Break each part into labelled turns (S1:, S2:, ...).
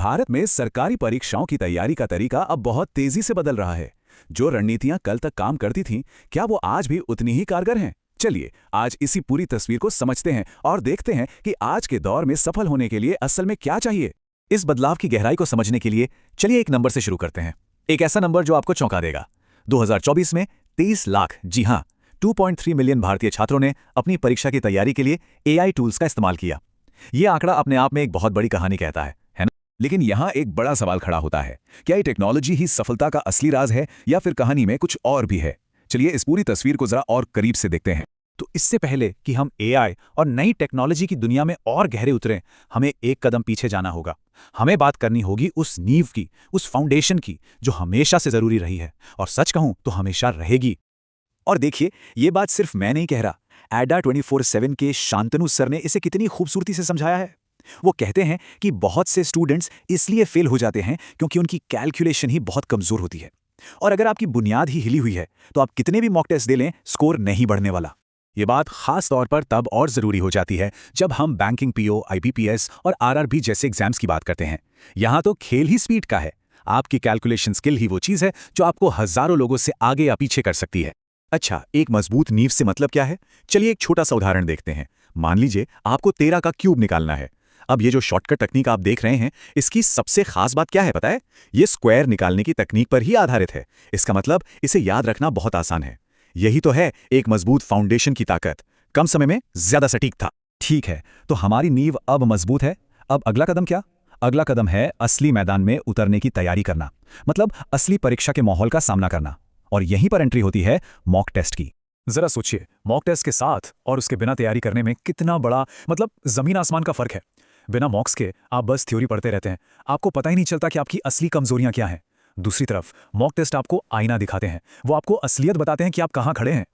S1: भारत में सरकारी परीक्षाओं की तैयारी का तरीका अब बहुत तेजी से बदल रहा है। जो रणनीतियां कल तक काम करती थीं, क्या वो आज भी उतनी ही कारगर हैं? चलिए आज इसी पूरी तस्वीर को समझते हैं और देखते हैं कि आज के दौर में सफल होने के लिए असल में क्या चाहिए। इस बदलाव की गहराई को समझने के लिए चलिए एक नंबर से शुरू करते हैं। एक ऐसा नंबर जो आपको चौंका देगा। 2024 में 23 लाख, जी हां, 2.3 मिलियन भारतीय छात्रों ने अपनी परीक्षा की तैयारी के लिए एआई टूल्स का इस्तेमाल किया। यह आंकड़ा अपने आप में एक बहुत बड़ी कहानी कहता है ना? लेकिन यहां एक बड़ा सवाल खड़ा होता है, क्या ये टेक्नोलॉजी ही सफलता का असली राज है या फिर कहानी में कुछ और भी है? चलिए इस पूरी तस्वीर को जरा और करीब से देखते हैं। तो इससे पहले कि हम एआई और नई टेक्नोलॉजी की दुनिया में और गहरे उतरें, हमें एक कदम पीछे जाना होगा। हमें बात करनी होगी उस नींव की, उस फाउंडेशन की, जो हमेशा से जरूरी रही है और सच कहूं तो हमेशा रहेगी। और देखिए, ये बात सिर्फ मैं नहीं कह रहा। एडा 24/7 के शांतनु सर ने इसे कितनी खूबसूरती से समझाया है। वो कहते हैं कि बहुत से स्टूडेंट्स इसलिए फेल हो जाते हैं क्योंकि उनकी कैलकुलेशन ही बहुत कमजोर होती है। और अगर आपकी बुनियाद ही हिली हुई है तो आप कितने भी मॉक टेस्ट दे लें, स्कोर नहीं बढ़ने वाला। ये बात खास तौर पर तब और जरूरी हो जाती है जब हम बैंकिंग, पीओ, आईबीपीएस और आरआरबी जैसे एग्जाम्स की बात करते हैं। यहां तो खेल ही स्पीड का है। आपकी कैलकुलेशन स्किल ही वो चीज है जो आपको हजारों लोगों से आगे या पीछे कर सकती है। अच्छा, एक मजबूत नींव से मतलब क्या है? चलिए एक छोटा सा उदाहरण देखते हैं। मान लीजिए आपको 13 का क्यूब निकालना है। अब ये जो शॉर्टकट तकनीक आप देख रहे हैं, इसकी सबसे खास बात क्या है पता है? ये स्क्वायर निकालने की तकनीक पर ही आधारित है। इसका मतलब इसे याद रखना बहुत आसान है। यही तो है एक मजबूत फाउंडेशन की ताकत। कम समय में ज्यादा सटीक था। ठीक है, तो हमारी नींव अब मजबूत है। अब अगला कदम क्या? अगला कदम है असली मैदान में उतरने की तैयारी करना, मतलब असली परीक्षा के माहौल का सामना करना। और यहीं पर एंट्री होती है मॉक टेस्ट की। जरा सोचिए, मॉक टेस्ट के साथ और उसके बिना तैयारी करने में कितना बड़ा, मतलब जमीन आसमान का फर्क है। बिना मॉक्स के आप बस थ्योरी पढ़ते रहते हैं, आपको पता ही नहीं चलता कि आपकी असली कमजोरियां क्या हैं। दूसरी तरफ मॉक टेस्ट आपको आईना दिखाते हैं, वो आपको असलियत बताते हैं कि आप कहां खड़े हैं।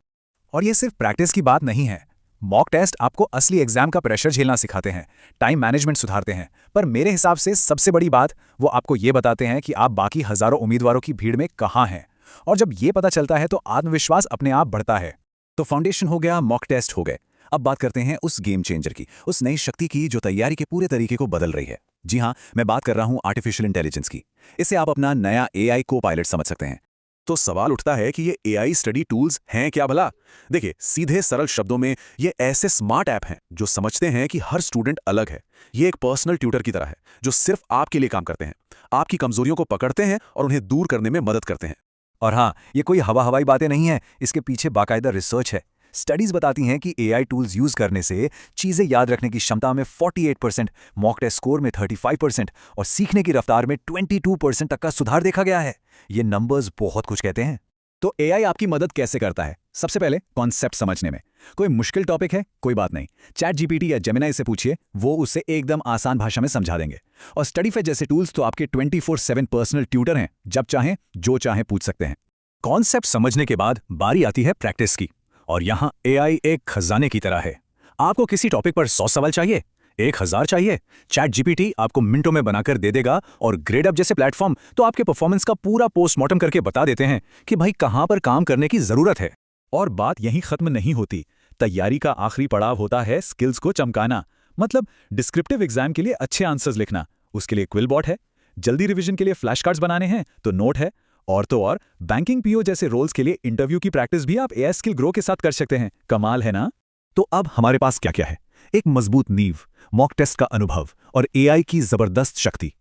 S1: और ये सिर्फ प्रैक्टिस की बात नहीं है। मॉक टेस्ट आपको असली एग्जाम का प्रेशर झेलना सिखाते हैं, टाइम मैनेजमेंट सुधारते हैं। पर मेरे हिसाब से सबसे बड़ी बात, वो आपको ये बताते हैं कि आप बाकी हजारों उम्मीदवारों की भीड़ में कहां हैं। और जब ये पता चलता है तो आत्मविश्वास अपने आप बढ़ता है। तो फाउंडेशन हो गया, मॉक टेस्ट हो गए। अब बात करते हैं उस गेम चेंजर की, उस नई शक्ति की जो तैयारी के पूरे तरीके को बदल रही है। जी हां, मैं बात कर रहा हूं आर्टिफिशियल इंटेलिजेंस की। इसे आप अपना नया एआई को पायलट समझ सकते हैं। तो सवाल उठता है कि ये एआई स्टडी टूल्स हैं क्या भला? देखिए, सीधे सरल शब्दों में ये ऐसे स्मार्ट ऐप हैं जो समझते हैं कि हर स्टूडेंट अलग है। ये एक पर्सनल ट्यूटर की तरह है जो सिर्फ आपके लिए काम करते हैं, आपकी कमजोरियों को पकड़ते हैं और उन्हें दूर करने में मदद करते हैं। और हाँ, ये कोई हवाई बातें नहीं है, इसके पीछे बाकायदा रिसर्च है। स्टडीज बताती हैं कि एआई टूल्स यूज करने से चीजें याद रखने की क्षमता में 48%, मॉक टेस्ट स्कोर में 35% और सीखने की रफ्तार में 22% तक का सुधार देखा गया है। ये नंबर्स बहुत कुछ कहते हैं। तो एआई आपकी मदद कैसे करता है? सबसे पहले कॉन्सेप्ट समझने में। कोई मुश्किल टॉपिक है, कोई बात नहीं, चैट जीपीटी या जेमिनाई से पूछिए, वो उसे एकदम आसान भाषा में समझा देंगे। और स्टडीफेट जैसे टूल्स तो आपके 24/7 पर्सनल ट्यूटर हैं, जब चाहें जो चाहें पूछ सकते हैं। कॉन्सेप्ट समझने के बाद बारी आती है प्रैक्टिस की। और यहां एआई एक खजाने की तरह है। आपको किसी टॉपिक पर 100 सवाल चाहिए, 1000 चाहिए, चैट जीपीटी आपको मिनटों में बनाकर दे देगा। और ग्रेडअप जैसे प्लेटफॉर्म तो आपके परफॉर्मेंस का पूरा पोस्टमार्टम करके बता देते हैं कि भाई कहां पर काम करने की जरूरत है। और बात यहीं खत्म नहीं होती। तैयारी का आखिरी पड़ाव होता है स्किल्स को चमकाना, मतलब डिस्क्रिप्टिव एग्जाम के लिए अच्छे आंसर्स लिखना। उसके लिए क्विलबॉट है, जल्दी रिवीजन के लिए फ्लैश कार्ड्स बनाने हैं तो नोट है, और तो और बैंकिंग, पीओ जैसे रोल्स के लिए इंटरव्यू की प्रैक्टिस भी आप एआई स्किल ग्रो के साथ कर सकते हैं। कमाल है ना? तो अब हमारे पास क्या क्या है? एक मजबूत नींव, मॉक टेस्ट का अनुभव और एआई की जबरदस्त शक्ति।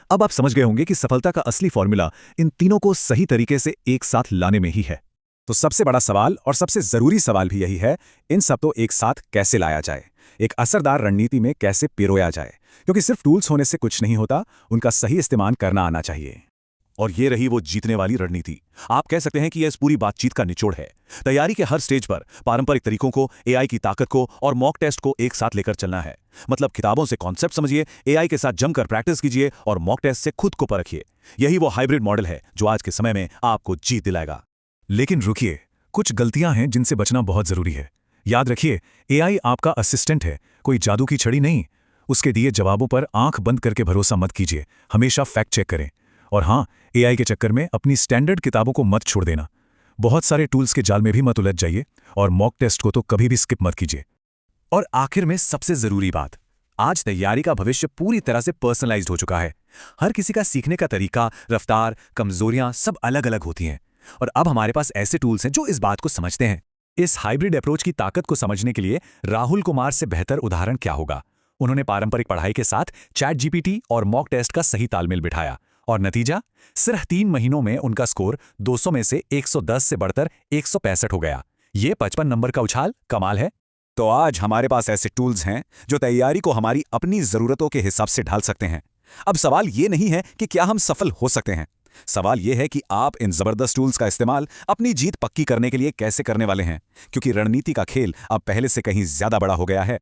S1: अब आप समझ गए होंगे कि सफलता का असली फॉर्मूला इन तीनों को सही तरीके से एक साथ लाने में ही है। तो सबसे बड़ा सवाल और सबसे जरूरी सवाल भी यही है, इन सब तो एक साथ कैसे लाया जाए, एक असरदार रणनीति में कैसे पिरोया जाए। क्योंकि सिर्फ टूल्स होने से कुछ नहीं होता, उनका सही इस्तेमाल करना आना चाहिए। और ये रही वो जीतने वाली रणनीति। आप कह सकते हैं कि यह इस पूरी बातचीत का निचोड़ है। तैयारी के हर स्टेज पर पारंपरिक तरीकों को, एआई की ताकत को और मॉक टेस्ट को एक साथ लेकर चलना है। मतलब किताबों से कॉन्सेप्ट समझिए, एआई के साथ जमकर प्रैक्टिस कीजिए और मॉक टेस्ट से खुद को परखिए। यही वो हाइब्रिड मॉडल है जो आज के समय में आपको जीत दिलाएगा। लेकिन रुकिए, कुछ गलतियां हैं जिनसे बचना बहुत जरूरी है। याद रखिए, एआई आपका असिस्टेंट है, कोई जादू की छड़ी नहीं। उसके दिए जवाबों पर आंख बंद करके भरोसा मत कीजिए, हमेशा फैक्ट चेक करें। और हाँ, एआई के चक्कर में अपनी स्टैंडर्ड किताबों को मत छोड़ देना। बहुत सारे टूल्स के जाल में भी मत उलझ जाइए और मॉक टेस्ट को तो कभी भी स्किप मत कीजिए। और आखिर में सबसे जरूरी बात, आज तैयारी का भविष्य पूरी तरह से पर्सनलाइज्ड हो चुका है। हर किसी का सीखने का तरीका, रफ्तार, कमजोरियां सब अलग अलग होती हैं। और अब हमारे पास ऐसे टूल्स हैं जो इस बात को समझते हैं। इस हाइब्रिड अप्रोच की ताकत को समझने के लिए राहुल कुमार से बेहतर उदाहरण क्या होगा। उन्होंने पारंपरिक पढ़ाई के साथ चैट जीपीटी और मॉक टेस्ट का सही तालमेल बिठाया, और नतीजा, सिर्फ 3 महीनों में उनका स्कोर 200 में से 110 से बढ़कर 165 हो गया। ये 55 नंबर का उछाल कमाल है। तो आज हमारे पास ऐसे टूल्स हैं जो तैयारी को हमारी अपनी जरूरतों के हिसाब से ढाल सकते हैं। अब सवाल ये नहीं है कि क्या हम सफल हो सकते हैं, सवाल यह है कि आप इन जबरदस्त टूल्स का इस्तेमाल अपनी जीत पक्की करने के लिए कैसे करने वाले हैं, क्योंकि रणनीति का खेल अब पहले से कहीं ज्यादा बड़ा हो गया है।